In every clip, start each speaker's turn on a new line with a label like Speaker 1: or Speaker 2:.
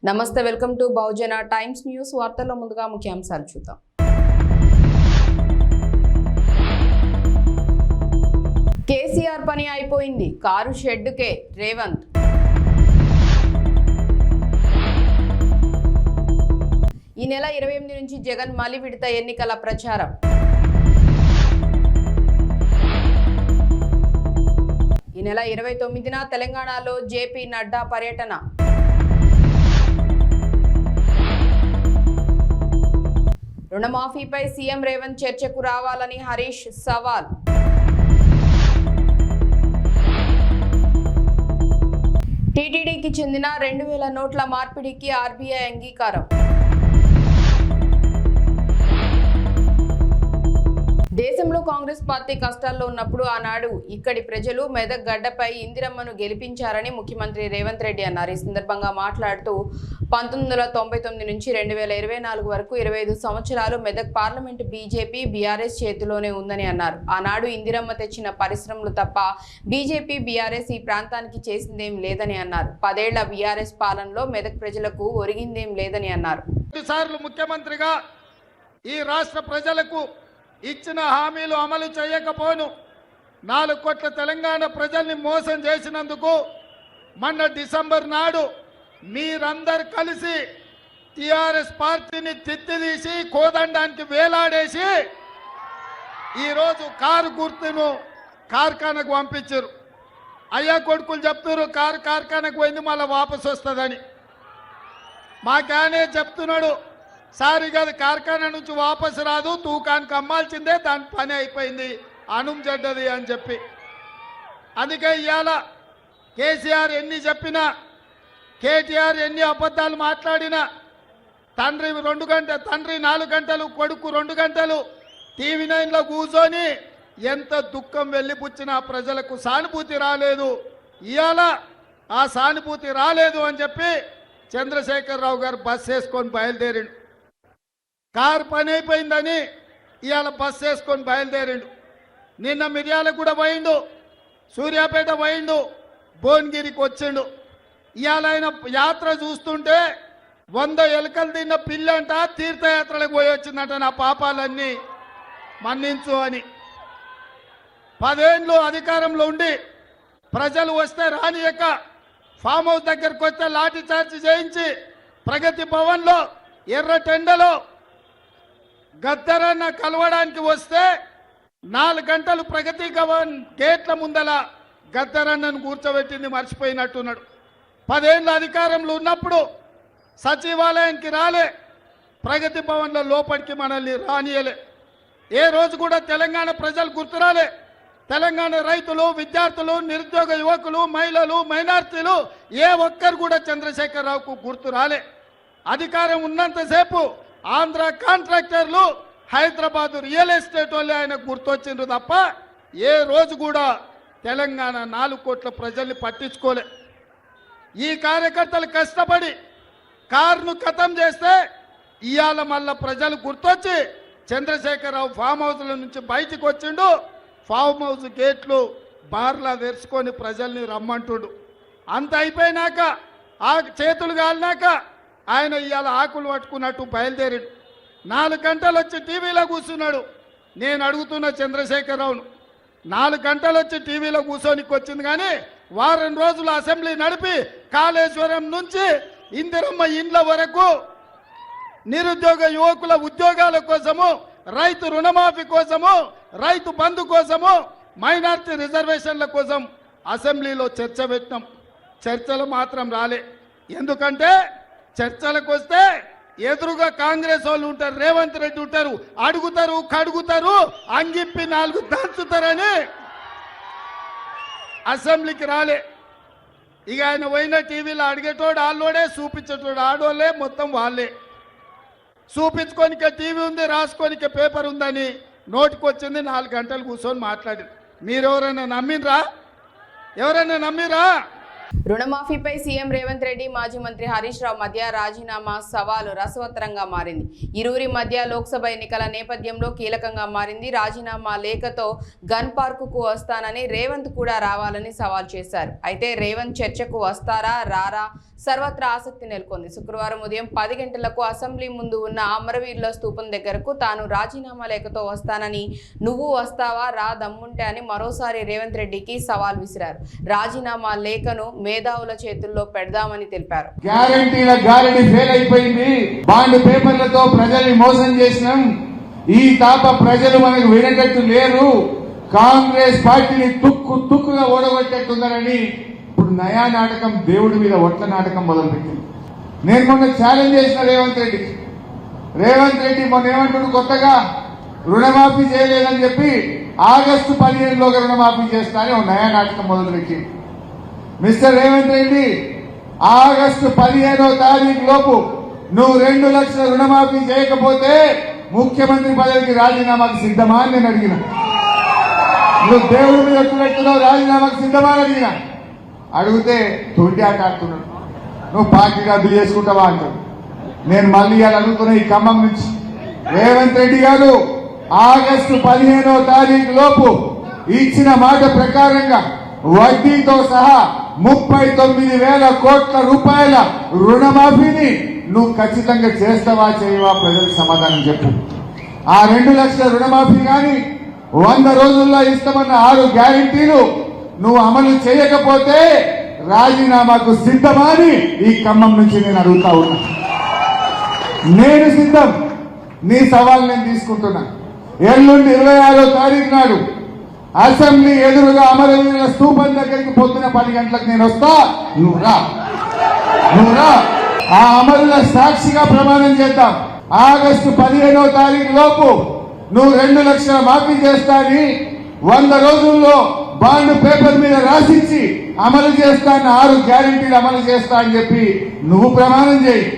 Speaker 1: నమస్తే, welcome to Bahujan times news. వార్తల్లో ముందుగా ముఖ్యాంశాలు చూద్దాం. కేసీఆర్ పని అయిపోయింది, కారు షెడ్డుకే రేవంత్. ఈ నెల 28 నుంచి జగన్ మలి విడత ఎన్నికల ప్రచారం. ఈ నెల 29న తెలంగాణలో జేపీ నడ్డా పర్యటన. రుణమాఫీపై సీఎం రేవంత్ చర్చకు రావాలని హరీష్ సవాల్. టీటీడీకి చెందిన 2000 నోట్ల మార్పిడికి ఆర్బీఐ అంగీకారం. దేశంలో కాంగ్రెస్ పార్టీ కష్టాల్లో ఉన్నప్పుడు ఆనాడు ఇక్కడి ప్రజలు మెదక్ గడ్డపై ఇందిరమ్మను గెలిపించారని ముఖ్యమంత్రి రేవంత్ రెడ్డి అన్నారు. ఈ సందర్భంగా మాట్లాడుతూ 1999 నుంచి 2024 వరకు 25 సంవత్సరాలు మెదక్ పార్లమెంటు బీజేపీ బీఆర్ఎస్ చేతిలోనే ఉందని అన్నారు. ఆనాడు ఇందిరమ్మ తెచ్చిన పరిశ్రమలు తప్ప బీజేపీ బీఆర్ఎస్ ఈ ప్రాంతానికి చేసిందేం లేదని అన్నారు. 10 ఏళ్ల బీఆర్ఎస్ పాలనలో మెదక్ ప్రజలకు ఒరిగిందేం లేదని అన్నారు.
Speaker 2: ముఖ్యమంత్రిగా ఈ రాష్ట్ర ప్రజలకు ఇచ్చిన హామీలు అమలు చేయకపోను 4 కోట్ల తెలంగాణ ప్రజల్ని మోసం చేసినందుకు మొన్న డిసెంబర్ నాడు మీరందరూ కలిసి టిఆర్ఎస్ పార్టీని తిత్తిదీసి కోదండానికి వేలాడేసి ఈరోజు కారు గుర్తును కార్ఖానకు పంపించారు. అయ్యా కొడుకులు చెప్తున్నారు కారు కార్ఖానకు పోయింది మళ్ళీ వాపసు వస్తుందని. మాకానే చెప్తున్నాడు సార్ ఇక అది కార్ఖానా నుంచి వాపసు రాదు, తూకానికి అమ్మాల్సిందే, దాని పని అయిపోయింది, అనుం చెడ్డది అని చెప్పి. అందుకే ఇవాళ కేసీఆర్ ఎన్ని చెప్పినా, కేటీఆర్ ఎన్ని అబద్ధాలు మాట్లాడినా, తండ్రి 4 గంటలు కొడుకు 2 గంటలు టీవీ 9లో కూర్చొని ఎంత దుఃఖం వెళ్ళిపుచ్చినా ప్రజలకు సానుభూతి రాలేదు. ఇవాళ ఆ సానుభూతి రాలేదు అని చెప్పి చంద్రశేఖరరావు గారు బస్ వేసుకొని బయలుదేరిండు. కారు పని అయిపోయిందని ఇవాళ బస్ వేసుకొని బయలుదేరిండు. నిన్న మిర్యాలగూడ పోయిండు, సూర్యాపేట పోయిండు, భువనగిరికి వచ్చిండు. ఇవాళ ఆయన యాత్ర చూస్తుంటే 100 ఎలుకలు తిన్న పిల్లంట తీర్థయాత్రలకు పోయి వచ్చిందంట. నా పాపాలన్నీ మన్నించు అని. 10 ఏళ్ళు అధికారంలో ఉండి ప్రజలు వస్తే రానియక ఫామ్ హౌస్ దగ్గరకు వస్తే లాఠీ చార్జ్ చేయించి ప్రగతి భవన్లో ఎర్రటెండలో గద్దరన్న కలవడానికి వస్తే 4 గంటలు ప్రగతి భవన్ గేట్ల ముందల గద్దరన్నను కూర్చోబెట్టింది మర్చిపోయినట్టున్నాడు. 10 ఏళ్ళ అధికారంలో ఉన్నప్పుడు సచివాలయానికి రాలే, ప్రగతి భవన్లో లోపలికి మనల్ని రానియలే. ఏ రోజు కూడా తెలంగాణ ప్రజలు గుర్తురాలే. తెలంగాణ రైతులు, విద్యార్థులు, నిరుద్యోగ యువకులు, మహిళలు, మైనార్టీలు ఏ ఒక్కరు కూడా చంద్రశేఖరరావుకు గుర్తు రాలే. అధికారం ఉన్నంతసేపు ఆంధ్ర కాంట్రాక్టర్లు, హైదరాబాద్ రియల్ ఎస్టేట్ వాళ్ళు ఆయన గుర్తొచ్చిండ్రు తప్ప ఏ రోజు కూడా తెలంగాణ 4 కోట్ల ప్రజల్ని పట్టించుకోలే. ఈ కార్యకర్తలు కష్టపడి కారును ఖతం చేస్తే ఇవాళ మళ్ళా ప్రజలు గుర్తొచ్చి చంద్రశేఖరరావు ఫామ్ హౌస్ల నుంచి బయటికి వచ్చిండు. ఫామ్ హౌస్ గేట్లు బార్లా తెరుచుకొని ప్రజల్ని రమ్మంటుడు. అంత అయిపోయినాక ఆ చేతులు కాలినాక ఆయన ఇవాళ ఆకులు పట్టుకున్నట్టు బయలుదేరాడు. 4 గంటలు వచ్చి టీవీలో కూర్చున్నాడు. నేను అడుగుతున్న చంద్రశేఖరరావును, 4 గంటలు వచ్చి టీవీలో కూర్చోనికి వచ్చింది కానీ వారం రోజులు అసెంబ్లీ నడిపి కాళేశ్వరం నుంచి ఇందిరమ్మ ఇండ్ల వరకు నిరుద్యోగ యువకుల ఉద్యోగాల కోసము, రైతు రుణమాఫీ కోసము, రైతు బంధు కోసము, మైనార్టీ రిజర్వేషన్ల కోసం అసెంబ్లీలో చర్చ పెట్టినాం. చర్చలు మాత్రం రాలే. ఎందుకంటే చర్చలకు వస్తే ఎదురుగా కాంగ్రెస్ వాళ్ళు ఉంటారు, రేవంత్ రెడ్డి ఉంటారు, అడుగుతారు, కడుగుతారు, అంగిప్పి 4 దంచుతారని అసెంబ్లీకి రాలే. ఇక ఆయన పోయిన టీవీలో అడిగేటోడు ఆళ్ళోడే, చూపించేటోడు ఆడోళ్ళే, మొత్తం వాళ్ళే. చూపించుకోనికే టీవీ ఉంది, రాసుకోనికే పేపర్ ఉందని నోటికి వచ్చింది. 4 గంటలు కూర్చొని మాట్లాడి మీరెవరైనా నమ్మినరా? ఎవరైనా నమ్మిరా?
Speaker 1: రుణమాఫీపై సీఎం రేవంత్ రెడ్డి మాజీ మంత్రి హరీష్ రావు మధ్య రాజీనామా సవాలు రసవత్తరంగా మారింది. ఇరువురి మధ్య లోక్సభ ఎన్నికల నేపథ్యంలో కీలకంగా మారింది. రాజీనామా లేఖతో గన్ పార్కుకు వస్తానని రేవంత్ కూడా రావాలని సవాల్ చేశారు. అయితే రేవంత్ చర్చకు వస్తారా రారా సర్వత్రా ఆసక్తి నెలకొంది. శుక్రవారం ఉదయం 10 గంటలకు అసెంబ్లీ ముందు ఉన్న అమరవీరుల స్తూపం దగ్గరకు తాను రాజీనామా లేఖతో వస్తానని, నువ్వు వస్తావా రా దమ్ముంటే అని మరోసారి రేవంత్ రెడ్డికి సవాల్ విసిరారు. రాజీనామా లేఖను మేధావుల చేతుల్లో పెడదామని తెలిపారు.
Speaker 3: గ్యారంటీల గారడి ఫెయిల్ అయిపోయింది. బాండ్ పేపర్లతో ప్రజల్ని మోసం చేసినాం. ఈ తాప ప్రజలు మనకు వినేటట్టు లేరు. కాంగ్రెస్ పార్టీని తుక్కుగా ఓడగొట్టేట్టున్నారని ఇప్పుడు నయా నాటకం, దేవుడి మీద ఒట్ల నాటకం మొదలుపెట్టింది. నేను మొన్న ఛాలెంజ్ చేసిన రేవంత్ రెడ్డి మొన్న ఏమంటుడు, కొత్తగా రుణమాఫీ చేయలేదని చెప్పి ఆగస్టు 15లోగా రుణమాఫీ చేస్తా అని ఒక నయా నాటకం మొదలుపెట్టింది. మిస్టర్ రేవంత్ రెడ్డి, ఆగస్టు 15వ తారీఖు లోపు నువ్వు 2 లక్షల రుణమాఫీ చేయకపోతే ముఖ్యమంత్రి పదవికి రాజీనామాకు సిద్ధమా అని నేను అడిగిన. నువ్వు దేవుడి మీద ఎట్టున్నావు, రాజీనామాకు సిద్ధమా అని అడిగిన. అడిగితే తొండి ఆట ఆడుతున్నాడు. నువ్వు పార్టీ రద్దు చేసుకుంటావా అంటాడు. నేను మళ్ళీ ఇలా అడుగుతున్నా ఈ ఖమ్మం నుంచి, రేవంత్ రెడ్డి గారు ఆగస్టు 15వ తారీఖు లోపు ఇచ్చిన మాట ప్రకారంగా వడ్డీతో సహా 39,000 కోట్ల రూపాయల రుణమాఫీని నువ్వు ఖచ్చితంగా చేస్తావా చేయవా ప్రజలకు సమాధానం చెప్పు. ఆ 2 లక్షల రుణమాఫీ కానీ 100 రోజుల్లో ఇస్తామన్న 6 గ్యారెంటీలు నువ్వు అమలు చేయకపోతే రాజీనామాకు సిద్ధమా అని ఈ ఖమ్మం నుంచి నేను అడుగుతా ఉన్నా. నేను సిద్ధం. నీ సవాల్ నేను తీసుకుంటున్నా. ఎల్లుండి 26వ తారీఖు నాడు అసెంబ్లీ ఎదురుగా అమరవీరుల స్తూపం దగ్గరికి పొద్దున 10 గంటలకు నేను వస్తా. నువ్వు రా. ఆ అమరుల సాక్షిగా ప్రమాణం చేద్దాం. ఆగస్టు 15వ తారీఖు లోపు నువ్వు 2 లక్షల మాఫీ చేస్తా అని 100 రోజుల్లో బాండ్ పేపర్ మీద రాసిచ్చి అమలు చేస్తా, 6 గ్యారెంటీలు అమలు చేస్తా అని చెప్పి నువ్వు ప్రమాణం చేయి,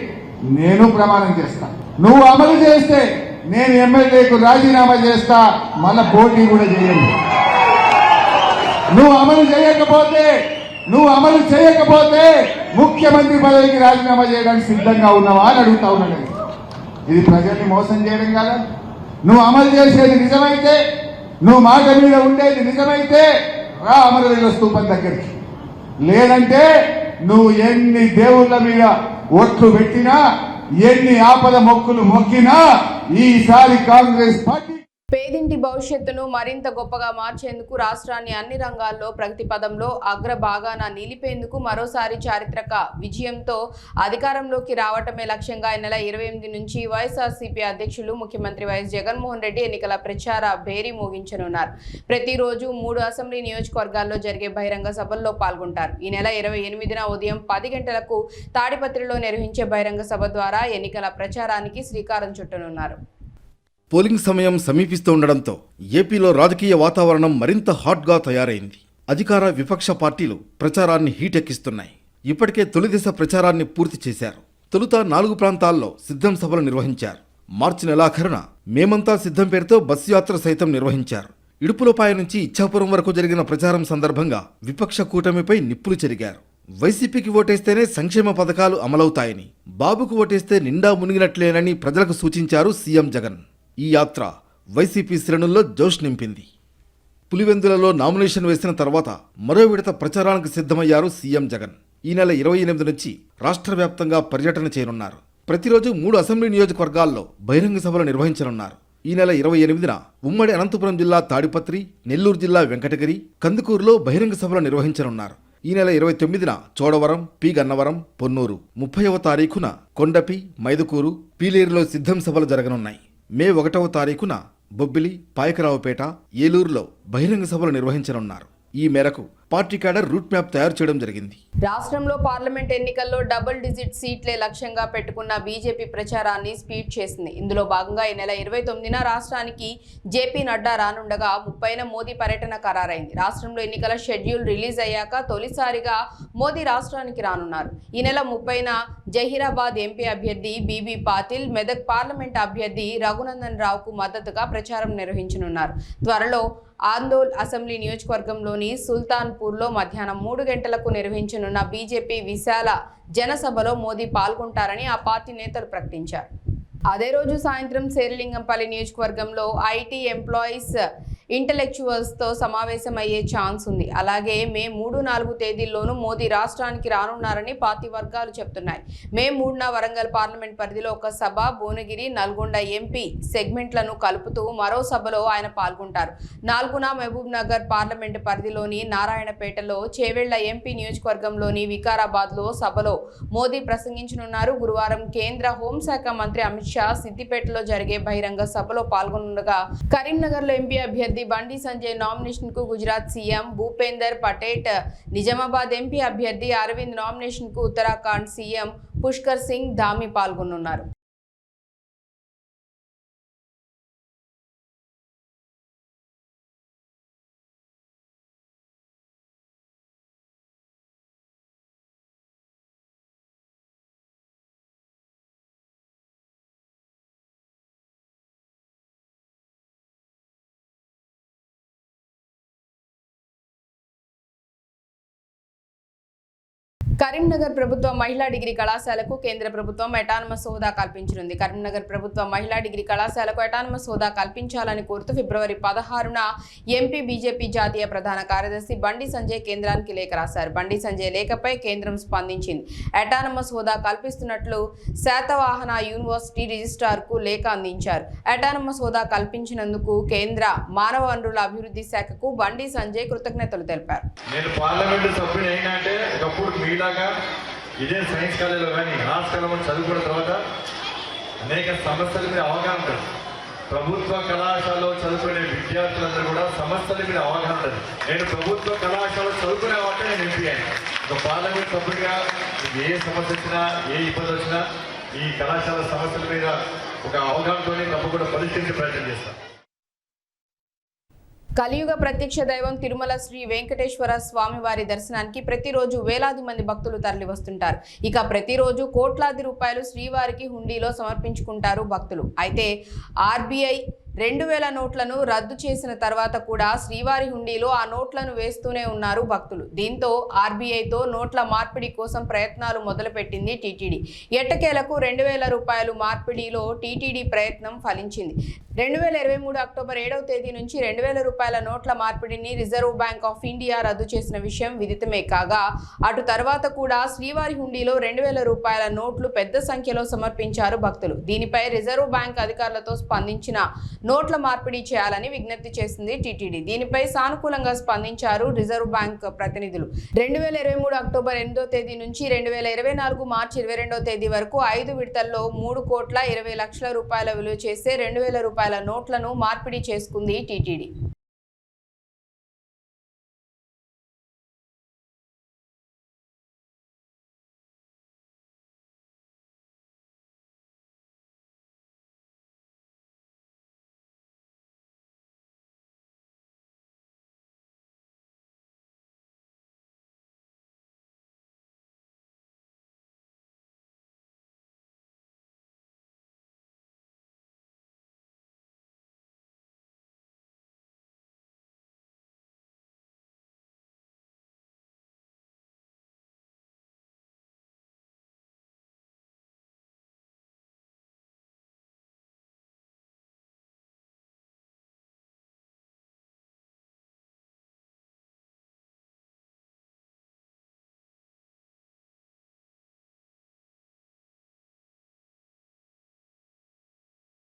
Speaker 3: నేను ప్రమాణం చేస్తా. నువ్వు అమలు చేస్తే నేను ఎమ్మెల్యేకు రాజీనామా చేస్తా, మళ్ళా పోటీ కూడా చేయండి. నువ్వు అమలు చేయకపోతే ముఖ్యమంత్రి పదవికి రాజీనామా చేయడానికి సిద్ధంగా ఉన్నావా అని అడుగుతా ఉన్నాను. ఇది ప్రజల్ని మోసం చేయడం కదా. నువ్వు అమలు చేసేది నిజమైతే, నువ్వు మాట మీద ఉండేది నిజమైతే రా అమరవీరుల స్తూపం దగ్గరికి. లేదంటే నువ్వు ఎన్ని దేవుళ్ళ మీద ఒట్లు పెట్టినా, ఎన్ని ఆపద మొక్కులు మొక్కినా ఈసారి కాంగ్రెస్ పార్టీ
Speaker 1: పేదింటి భవిష్యత్తును మరింత గొప్పగా మార్చేందుకు రాష్ట్రాన్ని అన్ని రంగాల్లో ప్రగతి పదంలో అగ్రభాగాన నిలిపేందుకు మరోసారి చారిత్రక విజయంతో అధికారంలోకి రావటమే లక్ష్యంగా ఈ నెల 28 నుంచి వైఎస్ఆర్సీపీ అధ్యక్షులు ముఖ్యమంత్రి వైఎస్ జగన్మోహన్ రెడ్డి ఎన్నికల ప్రచార భేరీ మోగించనున్నారు. ప్రతిరోజు 3 అసెంబ్లీ నియోజకవర్గాల్లో జరిగే బహిరంగ సభల్లో పాల్గొంటారు. ఈ నెల 28న ఉదయం 10 గంటలకు తాడిపత్రిలో నిర్వహించే బహిరంగ సభ ద్వారా ఎన్నికల ప్రచారానికి శ్రీకారం చుట్టనున్నారు.
Speaker 4: పోలింగ్ సమయం సమీపిస్తూ ఉండడంతో ఏపీలో రాజకీయ వాతావరణం మరింత హాట్గా తయారైంది. అధికార విపక్ష పార్టీలు ప్రచారాన్ని హీటెక్కిస్తున్నాయి. ఇప్పటికే తొలిదశ ప్రచారాన్ని పూర్తి చేశారు. తొలుత 4 ప్రాంతాల్లో సిద్ధం సభలు నిర్వహించారు. మార్చి నెలాఖరున మేమంతా సిద్ధం పేరుతో బస్సు యాత్ర సైతం నిర్వహించారు. ఇడుపులపాయ నుంచి ఇచ్చాపురం వరకు జరిగిన ప్రచారం సందర్భంగా విపక్ష కూటమిపై నిప్పులు చెరిగారు. వైసీపీకి ఓటేస్తేనే సంక్షేమ పథకాలు అమలవుతాయని, బాబుకు ఓటేస్తే నిండా మునిగినట్లేనని ప్రజలకు సూచించారు సీఎం జగన్. ఈ యాత్ర వైసీపీ శ్రేణుల్లో జోష్ నింపింది. పులివెందులలో నామినేషన్ వేసిన తర్వాత మరో విడత ప్రచారానికి సిద్ధమయ్యారు సీఎం జగన్. ఈ నెల 28 నుంచి రాష్ట్ర వ్యాప్తంగా పర్యటన చేయనున్నారు. ప్రతిరోజు 3 అసెంబ్లీ నియోజకవర్గాల్లో బహిరంగ సభలు నిర్వహించనున్నారు. ఈ నెల 28న ఉమ్మడి అనంతపురం జిల్లా తాడిపత్రి, నెల్లూరు జిల్లా వెంకటగిరి, కందుకూరులో బహిరంగ సభలు నిర్వహించనున్నారు. ఈ నెల 29న చోడవరం, పి గన్నవరం, పొన్నూరు, 30వ తారీఖున కొండపి, మైదుకూరు, పీలేరులో సిద్ధం సభలు జరగనున్నాయి. మే 1వ తారీఖున బొబ్బిలి, పాయకరావుపేట, ఏలూరులో బహిరంగ సభలు నిర్వహించనున్నారు. ఈ మేరకు పార్టీ క్యాడర్ రూట్ మ్యాప్ తయారు చేయడం జరిగింది.
Speaker 1: రాష్ట్రంలో పార్లమెంట్ ఎన్నికల్లో డబుల్ డిజిట్ సీట్లే లక్ష్యంగా పెట్టుకున్న బీజేపీ ప్రచారాన్ని స్పీడ్ చేసింది. ఇందులో భాగంగా ఈ నెల 29న రాష్ట్రానికి జేపీ నడ్డా రానుండగా 30న మోదీ పర్యటన ఖరారైంది. రాష్ట్రంలో ఎన్నికల షెడ్యూల్ రిలీజ్ అయ్యాక తొలిసారిగా మోదీ రాష్ట్రానికి రానున్నారు. ఈ నెల 30న జహీరాబాద్ ఎంపీ అభ్యర్థి బీబీ పాటిల్, మెదక్ పార్లమెంట్ అభ్యర్థి రఘునందన్ రావుకు మద్దతుగా ప్రచారం నిర్వహించనున్నారు. త్వరలో ఆందోళ్ అసెంబ్లీ నియోజకవర్గంలోని సుల్తాన్పూర్ బహదర్పూర్లో మధ్యాహ్నం 3 గంటలకు నిర్వహించనున్న బీజేపీ విశాల జనసభలో మోదీ పాల్గొంటారని ఆ పార్టీ నేతలు ప్రకటించారు. అదే రోజు సాయంత్రం శేరిలింగంపల్లి నియోజకవర్గంలో ఐటీ ఎంప్లాయీస్ ఇంటలెక్చువల్స్తో సమావేశమయ్యే ఛాన్స్ ఉంది. అలాగే మే 3-4 తేదీల్లోనూ మోదీ రాష్ట్రానికి రానున్నారని పార్టీ వర్గాలు చెప్తున్నాయి. మే 3న వరంగల్ పార్లమెంట్ పరిధిలో ఒక సభ, భువనగిరి, నల్గొండ ఎంపీ సెగ్మెంట్లను కలుపుతూ మరో సభలో ఆయన పాల్గొంటారు. 4న మహబూబ్ నగర్ పార్లమెంట్ పరిధిలోని నారాయణపేటలో, చేవెళ్ల ఎంపీ నియోజకవర్గంలోని వికారాబాద్లో సభలో మోదీ ప్రసంగించనున్నారు. గురువారం కేంద్ర హోంశాఖ మంత్రి అమిత్ షా సిద్దిపేటలో జరిగే బహిరంగ సభలో పాల్గొనగా, కరీంనగర్లో ఎంపీ అభ్యర్థి బండి సంజయ్ నామినేషన్ కు గుజరాత్ సీఎం భూపేందర్ పటేల్, నిజామాబాద్ ఎంపీ అభ్యర్థి అరవింద్ నామినేషన్ కు ఉత్తరాఖండ్ సీఎం పుష్కర్ సింగ్ ధామీ పాల్గొనున్నారు. కరీంనగర్ ప్రభుత్వ మహిళా డిగ్రీ కళాశాలకు కేంద్ర ప్రభుత్వం అటానమస్ హోదా కల్పించనుంది. కరీంనగర్ ప్రభుత్వ మహిళా డిగ్రీ కళాశాలకు అటానమస్ హోదా కల్పించాలని కోరుతూ ఫిబ్రవరి 16న ఎంపీ బీజేపీ జాతీయ ప్రధాన కార్యదర్శి బండి సంజయ్ కేంద్రానికి లేఖ రాశారు. బండి సంజయ్ లేఖపై కేంద్రం స్పందించింది. అటానమస్ హోదా కల్పిస్తున్నట్లు శాతవాహన యూనివర్సిటీ రిజిస్ట్రార్కు లేఖ అందించారు. అటానమస్ హోదా కల్పించినందుకు కేంద్ర మానవ వనరుల అభివృద్ధి శాఖకు బండి సంజయ్ కృతజ్ఞతలు తెలిపారు.
Speaker 5: ఇదే సైన్స్ కాలేజీలో కానీ ఆర్ట్స్ కాలేజీలో చదువుకున్న తర్వాత అనేక సమస్యల మీద అవగాహన ఉంటుంది. ప్రభుత్వ కళాశాలలో చదువుకునే విద్యార్థులందరూ కూడా సమస్యల మీద అవగాహన ఉంటుంది. నేను ప్రభుత్వ కళాశాలలో చదువుకునే వాటి నేను ఎంపీ అయ్యాను. ఒక పార్లమెంట్ సభ్యుడిగా ఏ సమస్య వచ్చినా, ఏ ఇబ్బంది వచ్చినా ఈ కళాశాల సమస్యల మీద ఒక అవగాహనతోనే తప్పకుండా పరిష్కరించే ప్రయత్నం చేస్తాను.
Speaker 1: కలియుగ ప్రత్యక్ష దైవం తిరుమల శ్రీ వెంకటేశ్వర స్వామి వారి దర్శనానికి ప్రతిరోజు వేలాది మంది భక్తులు తరలి వస్తుంటారు. ఇక ప్రతిరోజు కోట్లాది రూపాయలు శ్రీవారికి హుండీలో సమర్పించుకుంటారు భక్తులు. అయితే ఆర్బీఐ 2000 నోట్లను రద్దు చేసిన తర్వాత కూడా శ్రీవారి హుండీలో ఆ నోట్లను వేస్తూనే ఉన్నారు భక్తులు. దీంతో ఆర్బీఐతో నోట్ల మార్పిడి కోసం ప్రయత్నాలు మొదలుపెట్టింది టీటీడీ. ఎట్టకేలకు 2000 రూపాయలు మార్పిడిలో టీటీడీ ప్రయత్నం ఫలించింది. 2023 అక్టోబర్ 7వ తేదీ నుంచి 2000 రూపాయల నోట్ల మార్పిడిని రిజర్వ్ బ్యాంక్ ఆఫ్ ఇండియా రద్దు చేసిన విషయం విదితమే కాగా, అటు తర్వాత కూడా శ్రీవారి హుండీలో 2000 రూపాయల నోట్లు పెద్ద సంఖ్యలో సమర్పించారు భక్తులు. దీనిపై రిజర్వ్ బ్యాంక్ అధికారులతో స్పందించిన నోట్ల మార్పిడి చేయాలని విజ్ఞప్తి చేసింది టీటీడీ. దీనిపై సానుకూలంగా స్పందించారు రిజర్వ్ బ్యాంక్ ప్రతినిధులు. 2023 అక్టోబర్ 8వ తేదీ నుంచి 2024 మార్చి 22వ తేదీ వరకు 5 విడతల్లో 3,20,00,000 రూపాయల విలువ చేసే 2000 రూపాయల నోట్లను మార్పిడి చేసుకుంది టీటీడీ.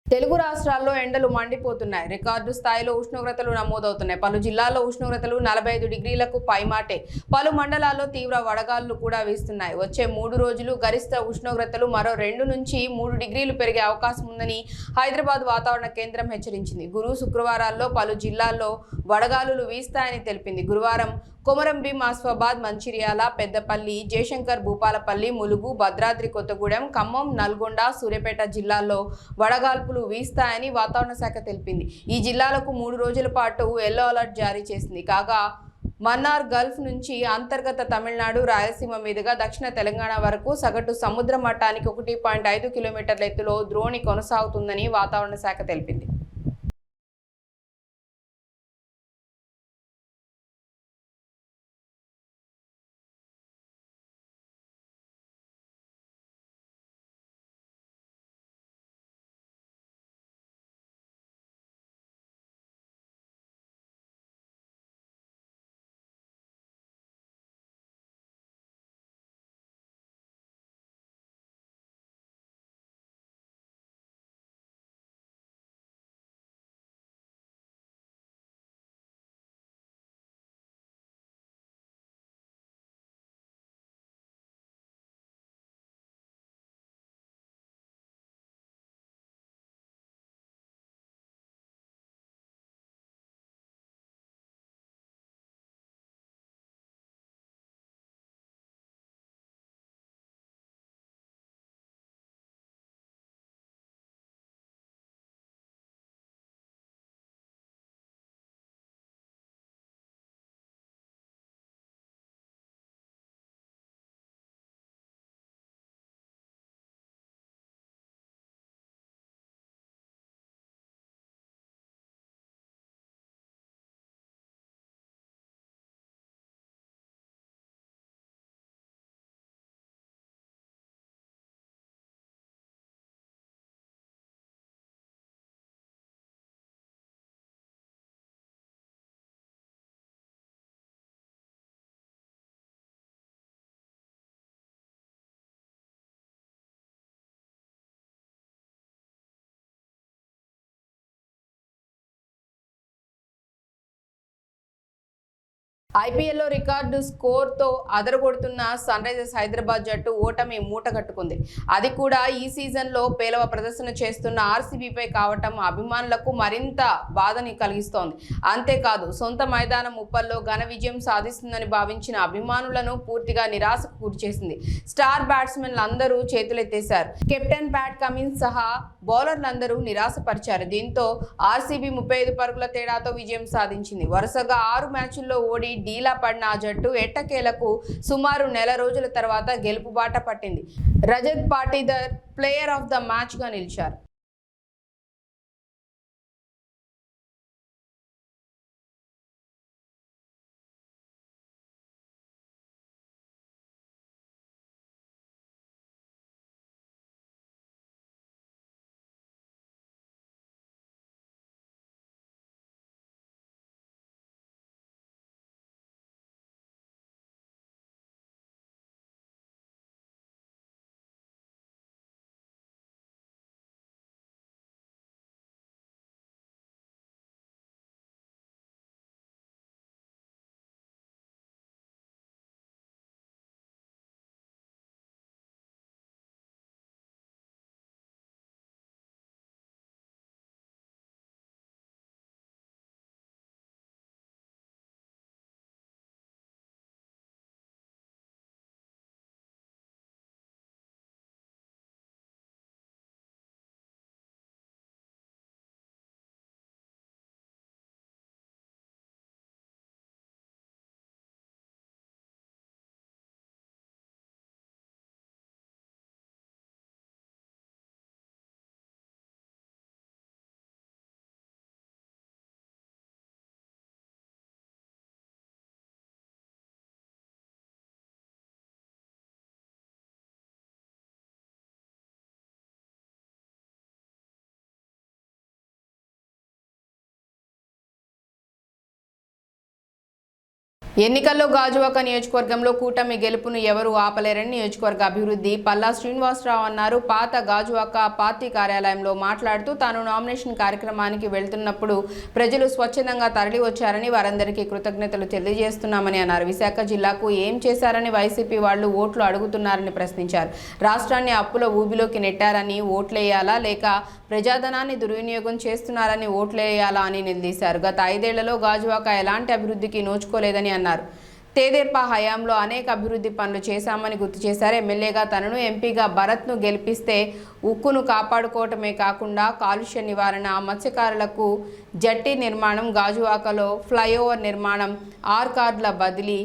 Speaker 1: తెలుగు రాష్ట్రాల్లో ఎండలు మండిపోతున్నాయి. రికార్డు స్థాయిలో ఉష్ణోగ్రతలు నమోదవుతున్నాయి. పలు జిల్లాల్లో ఉష్ణోగ్రతలు 45 డిగ్రీలకు పైమాటే. పలు మండలాల్లో తీవ్ర వడగాళ్లు కూడా వీస్తున్నాయి. వచ్చే 3 రోజులు గరిష్ట ఉష్ణోగ్రతలు మరో 2 నుంచి 3 డిగ్రీలు పెరిగే అవకాశం ఉందని హైదరాబాద్ వాతావరణ కేంద్రం హెచ్చరించింది. గురు శుక్రవారాల్లో పలు జిల్లాల్లో వడగాలులు వీస్తాయని తెలిపింది. గురువారం కొమరంభీం, ఆసిఫాబాద్, మంచిర్యాల, పెద్దపల్లి, జయశంకర్, భూపాలపల్లి, ములుగు, భద్రాద్రి కొత్తగూడెం, ఖమ్మం, నల్గొండ, సూర్యాపేట జిల్లాల్లో వడగాల్పులు వీస్తాయని వాతావరణ శాఖ తెలిపింది. ఈ జిల్లాలకు 3 రోజుల పాటు ఎల్లో అలర్ట్ జారీ చేసింది. కాగా మన్నార్ గల్ఫ్ నుంచి అంతర్గత తమిళనాడు, రాయలసీమ మీదుగా దక్షిణ తెలంగాణ వరకు సగటు సముద్ర మట్టానికి 1.5 కిలోమీటర్ల ఎత్తులో ద్రోణి కొనసాగుతుందని వాతావరణ శాఖ తెలిపింది. ఐపీఎల్లో రికార్డు స్కోర్తో అదరగొడుతున్న సన్ రైజర్స్ హైదరాబాద్ జట్టు ఓటమి మూటగట్టుకుంది. అది కూడా ఈ సీజన్లో పేలవ ప్రదర్శన చేస్తున్న ఆర్సీబీపై కావటం అభిమానులకు మరింత బాధని కలిగిస్తోంది. అంతేకాదు సొంత మైదానం ఉప్పల్లో ఘన విజయం సాధిస్తుందని భావించిన అభిమానులను పూర్తిగా నిరాశకు గురిచేసింది. స్టార్ బ్యాట్స్మెన్లు అందరూ చేతులెత్తేశారు. కెప్టెన్ ప్యాట్ కమిన్స్ సహా బౌలర్లందరూ నిరాశపరిచారు. దీంతో ఆర్సీబీ 35 పరుగుల తేడాతో విజయం సాధించింది. వరుసగా 6 మ్యాచ్ల్లో ఓడి డీలా పడిన ఆ జట్టు ఎట్టకేలకు సుమారు నెల రోజుల తర్వాత గెలుపు బాట పట్టింది. Rajat Patidar player of the match గా నిలిచారు. ఎన్నికల్లో గాజువాక నియోజకవర్గంలో కూటమి గెలుపును ఎవరూ ఆపలేరని నియోజకవర్గ అభివృద్ధి పల్లా శ్రీనివాసరావు అన్నారు. పాత గాజువాక పార్టీ కార్యాలయంలో మాట్లాడుతూ తాను నామినేషన్ కార్యక్రమానికి వెళ్తున్నప్పుడు ప్రజలు స్వచ్ఛందంగా తరలి వచ్చారని వారందరికీ కృతజ్ఞతలు తెలియజేస్తున్నామని అన్నారు. విశాఖ జిల్లాకు ఏం చేశారని వైసీపీ వాళ్లు ఓట్లు అడుగుతున్నారని ప్రశ్నించారు. రాష్ట్రాన్ని అప్పుల ఊబిలోకి నెట్టారని ఓట్లేయాలా లేక ప్రజాధనాన్ని దుర్వినియోగం చేస్తున్నారని ఓట్లేయాలా అని నిలదీశారు. గత 5 ఏళ్లలో గాజువాక ఎలాంటి అభివృద్ధికి నోచుకోలేదని అన్నారు. తేదేపా హయాంలో అనేక అభివృద్ధి పనులు చేశామని గుర్తు చేశారు. ఎమ్మెల్యేగా తనను, ఎంపీగా భరత్ను గెలిపిస్తే ఉక్కును కాపాడుకోవటమే కాకుండా కాలుష్య నివారణ, మత్స్యకారులకు జట్టి నిర్మాణం, గాజువాకలో ఫ్లైఓవర్ నిర్మాణం, ఆర్ కార్డుల బదిలీ,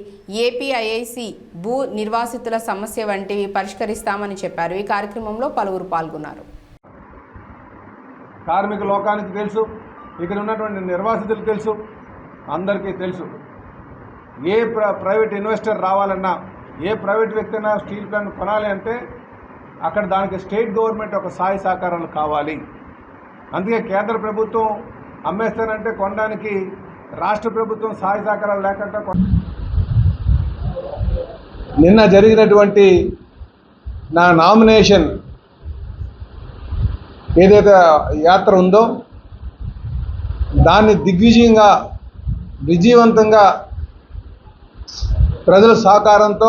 Speaker 1: ఏపీఐఐసి భూ నిర్వాసితుల సమస్య వంటివి పరిష్కరిస్తామని చెప్పారు. ఈ కార్యక్రమంలో పలువురు పాల్గొన్నారు.
Speaker 6: కార్మిక లోకానికి తెలుసు, ఇక్కడ ఉన్నటువంటి నిర్వాసితులకు తెలుసు, అందరికీ తెలుసు. ఏ ప్రైవేట్ ఇన్వెస్టర్ రావాలన్నా, ఏ ప్రైవేట్ వ్యక్తి అయినా స్టీల్ ప్లాంట్ కొనాలి అంటే అక్కడ దానికి స్టేట్ గవర్నమెంట్ ఒక సహాయ సహకారాలు కావాలి. అందుకే కేంద్ర ప్రభుత్వం అమ్మేస్తానంటే కొనడానికి రాష్ట్ర ప్రభుత్వం సహాయ సహకారాలు లేకుండా నిన్న జరిగినటువంటి నా నామినేషన్ ఏదైతే యాత్ర ఉందో దాన్ని దిగ్విజయంగా విజయవంతంగా ప్రజల సహకారంతో,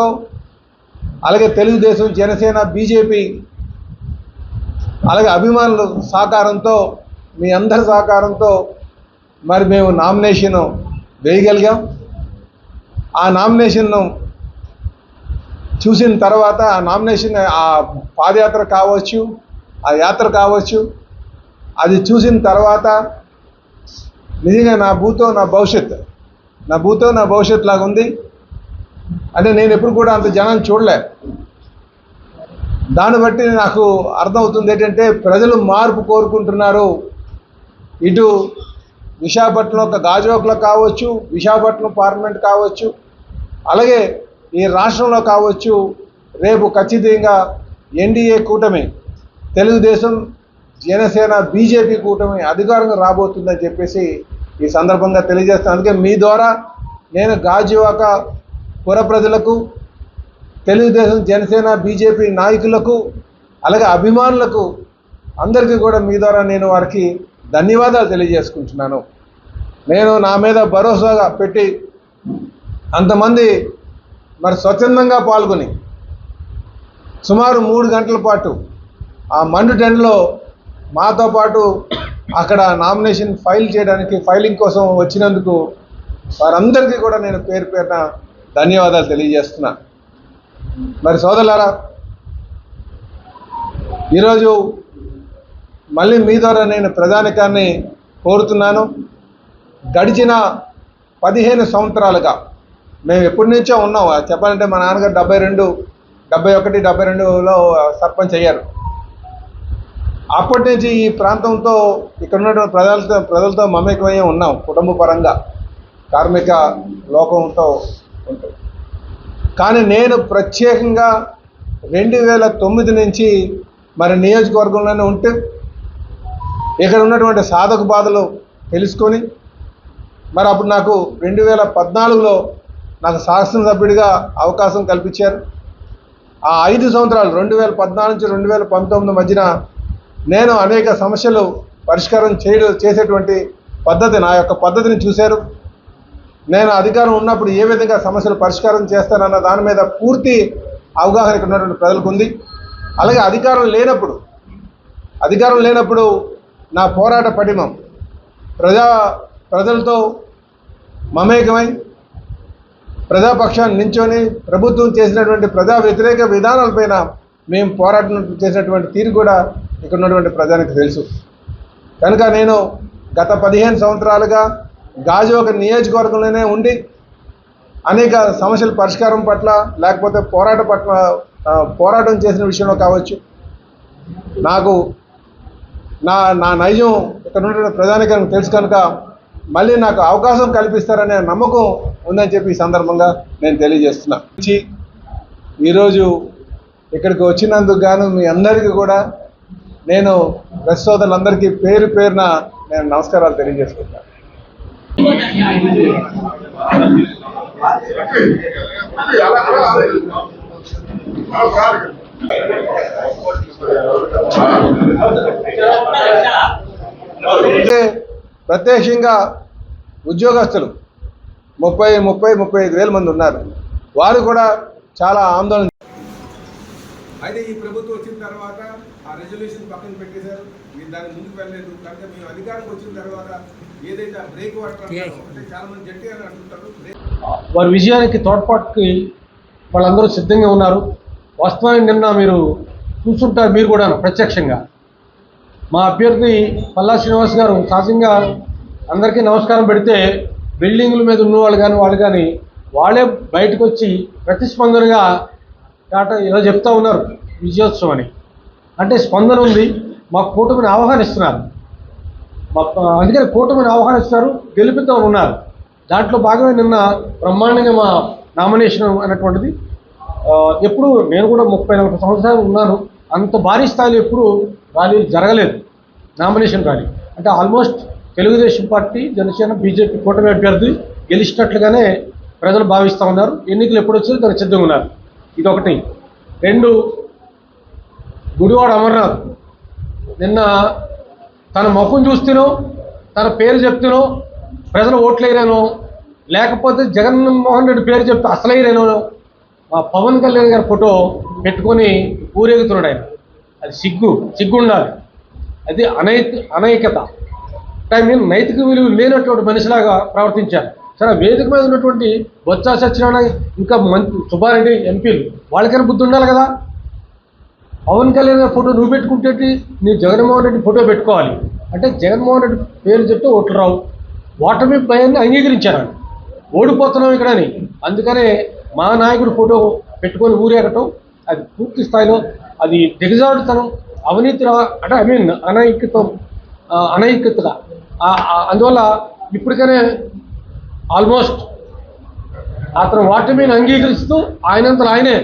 Speaker 6: అలాగే తెలుగుదేశం, జనసేన, బీజేపీ, అలాగే అభిమానుల సహకారంతో, మీ అందరి సహకారంతో మరి మేము నామినేషన్ వేయగలిగాం. ఆ నామినేషన్ను చూసిన తర్వాత ఆ నామినేషన్, ఆ పాదయాత్ర కావచ్చు, ఆ యాత్ర కావచ్చు, అది చూసిన తర్వాత నిజంగా నా భూతో నా భవిష్యత్ లాగా ఉంది. అంటే నేను ఎప్పుడు కూడా అంత జనాన్ని చూడలే. దాన్ని బట్టి నాకు అర్థమవుతుంది ఏంటంటే ప్రజలు మార్పు కోరుకుంటున్నారు. ఇటు విశాఖపట్నంలో ఒక గాజువాకలో కావచ్చు, విశాఖపట్నం పార్లమెంట్ కావచ్చు, అలాగే ఈ రాష్ట్రంలో కావచ్చు, రేపు ఖచ్చితంగా ఎన్డీఏ కూటమి, తెలుగుదేశం, జనసేన, బీజేపీ కూటమి అధికారంగా రాబోతుందని చెప్పేసి ఈ సందర్భంగా తెలియజేస్తాను. అందుకే మీ ద్వారా నేను గాజువాక పుర ప్రజలకు, తెలుగుదేశం, జనసేన, బీజేపీ నాయకులకు, అలాగే అభిమానులకు అందరికీ కూడా మీ ద్వారా నేను వారికి ధన్యవాదాలు తెలియజేసుకుంటున్నాను. నేను నా మీద భరోసాగా పెట్టి అంతమంది మరి స్వచ్ఛందంగా పాల్గొని సుమారు 3 గంటల పాటు ఆ మండు టెంట్లో మాతో పాటు అక్కడ నామినేషన్ ఫైలింగ్ కోసం వచ్చినందుకు వారందరికీ కూడా నేను పేరు పేరున ధన్యవాదాలు తెలియజేస్తున్నా. మరి సోదరులారా, ఈరోజు మళ్ళీ మీ ద్వారా నేను ప్రజానికాన్ని కోరుతున్నాను. గడిచిన 15 సంవత్సరాలుగా మేము ఎప్పటి నుంచో ఉన్నాం. చెప్పాలంటే మా నాన్నగారు 71, 72లో సర్పంచ్ అయ్యారు. అప్పటి నుంచి ఈ ప్రాంతంతో ఇక్కడ ఉన్నటువంటి ప్రజలతో మమేకమయ్యే ఉన్నాం. కుటుంబ పరంగా కార్మిక లోకంతో ఉంటాం. కానీ నేను ప్రత్యేకంగా 2009 నుంచి మరి నియోజకవర్గంలోనే ఉంటూ ఇక్కడ ఉన్నటువంటి సాధక బాధలు తెలుసుకొని మరి అప్పుడు నాకు 2014లో నాకు శాసనసభ్యుడిగా అవకాశం కల్పించారు. ఆ 5 సంవత్సరాలు 2014 నుంచి 2019 మధ్యన నేను అనేక సమస్యలు పరిష్కారం చేసేటువంటి పద్ధతి, నా యొక్క పద్ధతిని చూశారు. నేను అధికారం ఉన్నప్పుడు ఏ విధంగా సమస్యలు పరిష్కారం చేస్తానన్న దాని మీద పూర్తి అవగాహన ఇక్కడ ఉన్నటువంటి ప్రజలకు ఉంది. అలాగే అధికారం లేనప్పుడు నా పోరాట పటిమం ప్రజలతో మమేకమై ప్రజాపక్షాన్ని నించొని ప్రభుత్వం చేసినటువంటి ప్రజా వ్యతిరేక విధానాలపైన మేము పోరాటం చేసినటువంటి తీరు కూడా ఇక్కడ ఉన్నటువంటి ప్రజానికి తెలుసు. కనుక నేను గత 15 సంవత్సరాలుగా గాజువాక నియోజకవర్గంలోనే ఉండి అనేక సమస్యల పరిష్కారం పట్ల లేకపోతే పోరాటం చేసిన విషయంలో కావచ్చు, నాకు నా నైజం ఇక్కడ ఉన్నటువంటి ప్రజానికానికి తెలుసు. కనుక మళ్ళీ నాకు అవకాశం కల్పిస్తారనే నమ్మకం ఉందని చెప్పి ఈ సందర్భంగా నేను తెలియజేస్తున్నా. ఈరోజు ఇక్కడికి వచ్చినందుకు గాను మీ అందరికీ కూడా నేను ప్రెస్ సోదరులందరికీ పేరు పేరున నేను నమస్కారాలు తెలియజేసుకుంటాను. ప్రత్యక్షంగా ఉద్యోగస్తులు 35 వేల మంది ఉన్నారు. వారు కూడా చాలా ఆందోళన.
Speaker 7: అయితే ఈ ప్రభుత్వం వచ్చిన తర్వాత ఆ రెజల్యూషన్ పక్కన పెట్టేశారు. మీరు దాన్ని ముందుకు వెళ్ళలేదు. కనుక మేము అధికారం వచ్చిన తర్వాత ఏదైతే బ్రేక్ వాటర్ అంటే చాలా మంది జట్టి అని అంటుంటారు.
Speaker 8: వారి విజయానికి తోడ్పాటుకి వాళ్ళందరూ సిద్ధంగా ఉన్నారు. వాస్తవానికి నిన్న మీరు చూస్తుంటారు, మీరు కూడా ప్రత్యక్షంగా మా అభ్యర్థి పల్లా శ్రీనివాస్ గారు సహజంగా అందరికీ నమస్కారం పెడితే బిల్డింగుల మీద ఉన్నవాళ్ళు కానీ వాళ్ళే బయటకు వచ్చి ప్రతిస్పందనగా ఇలా చెప్తా ఉన్నారు విజయోత్సవం అని. అంటే స్పందన ఉంది, మా కూటమిని ఆహ్వానిస్తున్నారు. అందుకని కూటమిని ఆహ్వానిస్తున్నారు, గెలిపిద్దామని ఉన్నారు. దాంట్లో భాగమే నిన్న బ్రహ్మాండంగా మా నామినేషన్ అనేటువంటిది ఎప్పుడు నేను కూడా 30-40 సంవత్సరాలు ఉన్నాను. అంత భారీ స్థాయిలో ఎప్పుడు ర్యాలీ జరగలేదు, నామినేషన్ ర్యాలీ. అంటే almost Telugu Desam party, Janasena, BJP కూటమి అభ్యర్థి గెలిచినట్లుగానే ప్రజలు భావిస్తూ ఉన్నారు. ఎన్నికలు ఎప్పుడు వచ్చారో దానికి సిద్ధంగా ఉన్నారు. ఇదొకటి. 2, గుడివాడ అమర్నాథ్ నిన్న తన ముఖం చూస్తేనో తన పేరు చెప్తేనో ప్రజలు ఓట్లేరేనో, లేకపోతే జగన్మోహన్ రెడ్డి పేరు చెప్తే అసలైరేనో మా పవన్ కళ్యాణ్ గారి ఫోటో పెట్టుకొని ఊరేగుతున్నాడు ఆయన. అది సిగ్గు ఉండాలి. అది అనైకత. నైతిక విలువ లేనటువంటి మనిషిలాగా ప్రవర్తించారు. సరే, వేదిక మీద ఉన్నటువంటి బొత్స సత్యనారాయణ ఇంకా సుబ్బారెడ్డి ఎంపీలు వాళ్ళకైనా బుద్ధి ఉండాలి కదా. పవన్ కళ్యాణ్ గారి ఫోటో నువ్వు పెట్టుకుంటే నీ జగన్మోహన్ రెడ్డి ఫోటో పెట్టుకోవాలి. అంటే జగన్మోహన్ రెడ్డి పేరు చెప్తే ఓట్లు రావు. ఓటమి భయాన్ని అంగీకరించారు. ఓడిపోతున్నాం ఇక్కడ అని. అందుకనే మా నాయకుడు ఫోటో పెట్టుకొని ఊరేగటం అది పూర్తి స్థాయిలో అది దిగజారుడుతనం, అవినీతి, అంటే అనైక్యతగా. అందువల్ల ఇప్పటికనే ఆల్మోస్ట్ అతను ఓటమిని అంగీకరిస్తూ ఆయనంతలో ఆయనే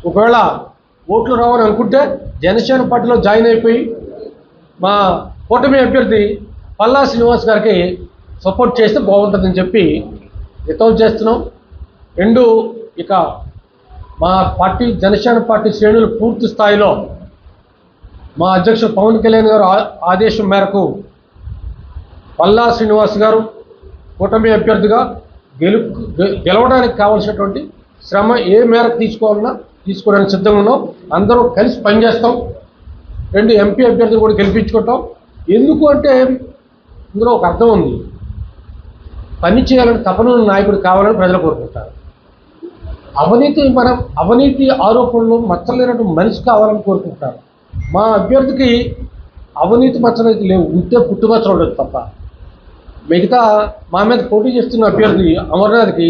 Speaker 8: ఒకవేళ ఓట్లు రావని అనుకుంటే జనసేన పార్టీలో జాయిన్ అయిపోయి మా కూటమి అభ్యర్థి పల్లా శ్రీనివాస్ గారికి సపోర్ట్ చేస్తే బాగుంటుందని చెప్పి హితవు చేస్తున్నాం. 2, ఇక మా పార్టీ జనసేన పార్టీ శ్రేణులు పూర్తి స్థాయిలో మా అధ్యక్షుడు పవన్ కళ్యాణ్ గారు ఆదేశం మేరకు పల్లా శ్రీనివాస్ గారు కూటమి అభ్యర్థిగా గెలవడానికి కావాల్సినటువంటి శ్రమ ఏ మేరకు తీసుకోవడానికి సిద్ధంగా ఉన్నాం. అందరూ కలిసి పనిచేస్తాం. 2 ఎంపీ అభ్యర్థులు కూడా గెలిపించుకుంటాం. ఎందుకు అంటే ఇందులో ఒక అర్థం ఉంది. పని చేయాలని తపన నాయకుడు కావాలని ప్రజలు కోరుకుంటారు. అవినీతి ఆరోపణలు మచ్చలేనటువంటి మనిషి కావాలని కోరుకుంటారు. మా అభ్యర్థికి అవినీతి మచ్చలైతే లేవు, ఉంటే పుట్టుమచ్చలు ఉండదు తప్ప. మిగతా మా మీద పోటీ చేస్తున్న అభ్యర్థి అమర్నాథ్కి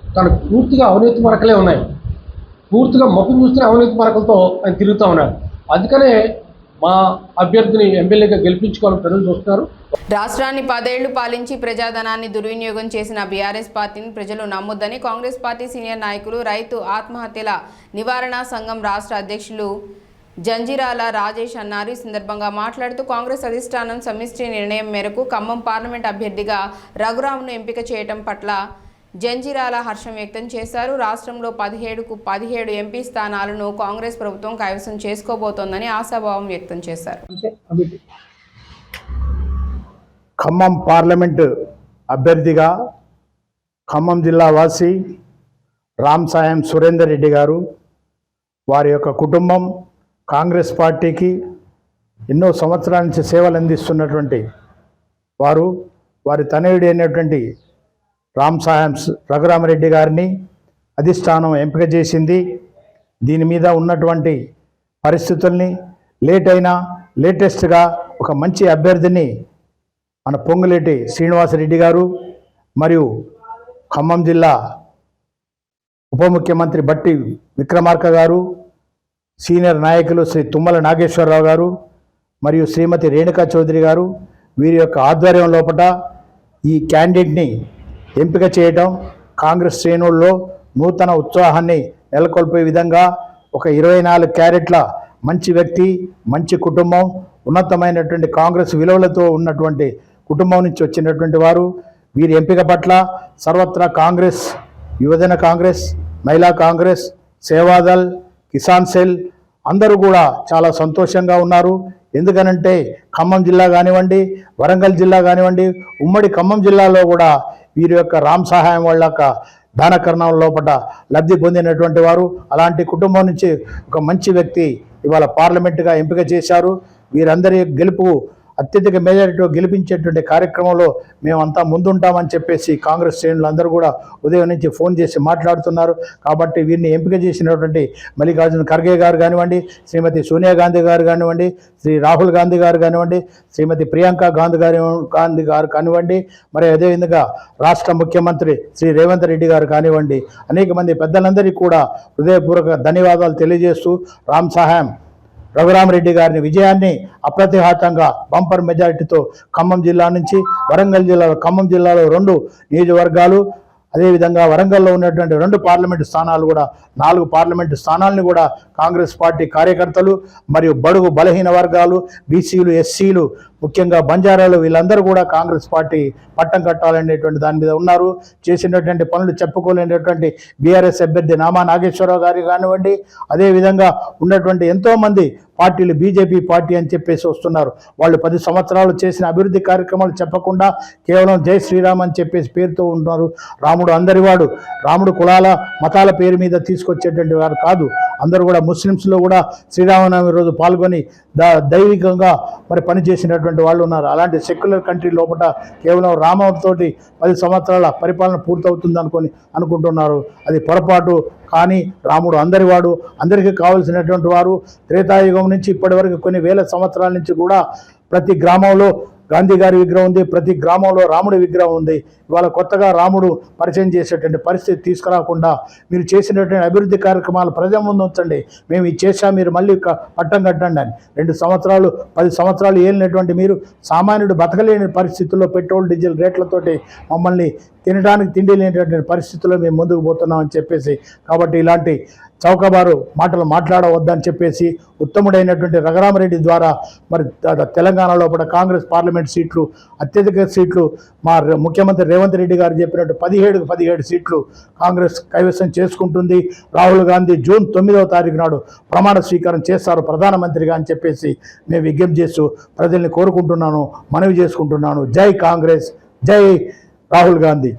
Speaker 8: తనకు పూర్తిగా అవినీతి మరకలే ఉన్నాయి. పూర్తిగా ముఖం చూస్తున్న అవినీతి మరకలతో ఆయన తిరుగుతూ ఉన్నాడు. అందుకనే మా అభ్యర్థిని ఎమ్మెల్యేగా గెలిపించుకోవాలని ప్రజలు చూస్తున్నారు.
Speaker 1: రాష్ట్రాన్ని 10 ఏళ్లు పాలించి ప్రజాధనాన్ని దుర్వినియోగం చేసిన బీఆర్ఎస్ పార్టీని ప్రజలు నమ్మొద్దని కాంగ్రెస్ పార్టీ సీనియర్ నాయకులు రైతు ఆత్మహత్యల నివారణ సంఘం రాష్ట్ర అధ్యక్షులు జంజిరాల రాజేష్ అన్నారు. ఈ సందర్భంగా మాట్లాడుతూ కాంగ్రెస్ అధిష్టానం సమిష్టి నిర్ణయం మేరకు ఖమ్మం పార్లమెంట్ అభ్యర్థిగా రఘురామ్ను ఎంపిక చేయడం పట్ల జంజిరాల హర్షం వ్యక్తం చేశారు. రాష్ట్రంలో 17కు 17 ఎంపీ స్థానాలను కాంగ్రెస్ ప్రభుత్వం కైవసం చేసుకోబోతోందని ఆశాభావం వ్యక్తం చేశారు.
Speaker 9: ఖమ్మం పార్లమెంటు అభ్యర్థిగా ఖమ్మం జిల్లా వాసి రామ్ సాయం సురేందర్ రెడ్డి గారు, వారి యొక్క కుటుంబం కాంగ్రెస్ పార్టీకి ఎన్నో సంవత్సరాల నుంచి సేవలు అందిస్తున్నటువంటి వారు, వారి తనయుడు అయినటువంటి రామ్ సాయం రఘురామరెడ్డి గారిని అధిష్టానం ఎంపిక చేసింది. దీని మీద ఉన్నటువంటి పరిస్థితుల్ని లేటెస్ట్గా ఒక మంచి అభ్యర్థిని మన పొంగులేటి శ్రీనివాసరెడ్డి గారు మరియు ఖమ్మం జిల్లా ఉప ముఖ్యమంత్రి బట్టి విక్రమార్క గారు, సీనియర్ నాయకులు శ్రీ తుమ్మల నాగేశ్వరరావు గారు మరియు శ్రీమతి రేణుకా చౌదరి గారు, వీరి యొక్క ఆధ్వర్యం లోపల ఈ క్యాండిడేట్ని ఎంపిక చేయడం కాంగ్రెస్ శ్రేణుల్లో నూతన ఉత్సాహాన్ని నెలకొల్పే విధంగా ఒక 24 క్యారెట్ల మంచి వ్యక్తి, మంచి కుటుంబం, ఉన్నతమైనటువంటి కాంగ్రెస్ విలువలతో ఉన్నటువంటి కుటుంబం నుంచి వచ్చినటువంటి వారు. వీరి ఎంపిక పట్ల సర్వత్రా కాంగ్రెస్, యువజన కాంగ్రెస్, మహిళా కాంగ్రెస్, సేవాదల్, కిసాన్ సెల్ అందరూ కూడా చాలా సంతోషంగా ఉన్నారు. ఎందుకనంటే ఖమ్మం జిల్లా కానివ్వండి, వరంగల్ జిల్లా కానివ్వండి, ఉమ్మడి ఖమ్మం జిల్లాలో కూడా వీరి యొక్క రామ్ సహాయం వాళ్ళ యొక్క దానకరణం లోపల లబ్ధి పొందినటువంటి వారు. అలాంటి కుటుంబం నుంచి ఒక మంచి వ్యక్తి ఇవాళ పార్లమెంటుగా ఎంపిక చేశారు. వీరందరి గెలుపు అత్యధిక మెజారిటీతో గెలిపించేటువంటి కార్యక్రమంలో మేమంతా ముందుంటామని చెప్పేసి కాంగ్రెస్ శ్రేణులు అందరూ కూడా ఉదయం నుంచి ఫోన్ చేసి మాట్లాడుతున్నారు. కాబట్టి వీరిని ఎంపిక చేసినటువంటి మల్లికార్జున ఖర్గే గారు కానివ్వండి, శ్రీమతి సోనియా గాంధీ గారు కానివ్వండి, శ్రీ రాహుల్ గాంధీ గారు కానివ్వండి, శ్రీమతి ప్రియాంక గాంధీ గారు కానివ్వండి, మరి అదేవిధంగా రాష్ట్ర ముఖ్యమంత్రి శ్రీ రేవంత్ రెడ్డి గారు కానివ్వండి, అనేక మంది పెద్దలందరికీ కూడా హృదయపూర్వక ధన్యవాదాలు తెలియజేస్తూ రామ్ సహాయం రఘురామరెడ్డి గారిని విజయాన్ని అప్రతిహతంగా బంపర్ మెజారిటీతో ఖమ్మం జిల్లా నుంచి వరంగల్ జిల్లాలో, ఖమ్మం జిల్లాలో 2 నియోజకవర్గాలు, అదేవిధంగా వరంగల్లో ఉన్నటువంటి 2 పార్లమెంటు స్థానాలు కూడా 4 పార్లమెంటు స్థానాలను కూడా కాంగ్రెస్ పార్టీ కార్యకర్తలు మరియు బడుగు బలహీన వర్గాలు, బీసీలు, ఎస్సీలు, ముఖ్యంగా బంజారాలు వీళ్ళందరూ కూడా కాంగ్రెస్ పార్టీ పట్టం కట్టాలనేటువంటి దాని మీద ఉన్నారు. చేసినటువంటి పనులు చెప్పుకోలేనటువంటి బీఆర్ఎస్ అభ్యర్థి నామా నాగేశ్వరరావు గారు కానివ్వండి, అదేవిధంగా ఉన్నటువంటి ఎంతోమంది పార్టీలు బీజేపీ పార్టీ అని చెప్పేసి వస్తున్నారు. వాళ్ళు 10 సంవత్సరాలు చేసిన అభివృద్ధి కార్యక్రమాలు చెప్పకుండా కేవలం జై శ్రీరామ్ అని చెప్పేసి పేరుతో ఉంటున్నారు. రాముడు అందరివాడు, రాముడు కులాల మతాల పేరు మీద తీసుకొచ్చేటువంటి వారు కాదు. అందరూ కూడా ముస్లిమ్స్లో కూడా శ్రీరామనవమి రోజు పాల్గొని దైవికంగా మరి పనిచేసినటువంటి వాళ్ళు ఉన్నారు. అలాంటి సెక్యులర్ కంట్రీ లోపల కేవలం రామతోటి 10 సంవత్సరాల పరిపాలన పూర్తవుతుంది అనుకుంటున్నారు. అది పొరపాటు. కానీ రాముడు అందరివాడు, అందరికీ కావలసినటువంటి వారు. త్రేతాయుగం నుంచి ఇప్పటి వరకు కొన్ని వేల సంవత్సరాల నుంచి కూడా ప్రతి గ్రామంలో గాంధీ గారి విగ్రహం ఉంది, ప్రతి గ్రామంలో రాముడి విగ్రహం ఉంది. ఇవాళ కొత్తగా రాముడు పరిచయం చేసేటువంటి పరిస్థితి తీసుకురాకుండా మీరు చేసినటువంటి అభివృద్ధి కార్యక్రమాలు ప్రజల ముందు ఉంచండి. మేము ఇది చేశాం, మీరు మళ్ళీ పట్టం కట్టండి అని. 2 సంవత్సరాలు 10 సంవత్సరాలు ఏలినటువంటి మీరు సామాన్యుడు బతకలేని పరిస్థితుల్లో పెట్రోల్ డీజిల్ రేట్లతోటి మమ్మల్ని తినడానికి తిండి లేనటువంటి పరిస్థితుల్లో మేము ముందుకు పోతున్నామని చెప్పేసి, కాబట్టి ఇలాంటి చౌకబారు మాటలు మాట్లాడవద్దని చెప్పేసి ఉత్తముడైనటువంటి రఘురామరెడ్డి ద్వారా మరి తెలంగాణలో కూడా కాంగ్రెస్ పార్లమెంట్ సీట్లు, అత్యధిక సీట్లు మా ముఖ్యమంత్రి రేవంత్ రెడ్డి గారు చెప్పినట్టు 17కు 17 సీట్లు కాంగ్రెస్ కైవసం చేసుకుంటుంది. రాహుల్ గాంధీ జూన్ 9వ తారీఖు నాడు ప్రమాణ స్వీకారం చేస్తారు ప్రధానమంత్రిగా అని చెప్పేసి మేము విజ్ఞప్తి చేస్తూ ప్రజల్ని కోరుకుంటున్నాను, మనవి చేసుకుంటున్నాను. జై కాంగ్రెస్, జై రాహుల్ గాంధీ.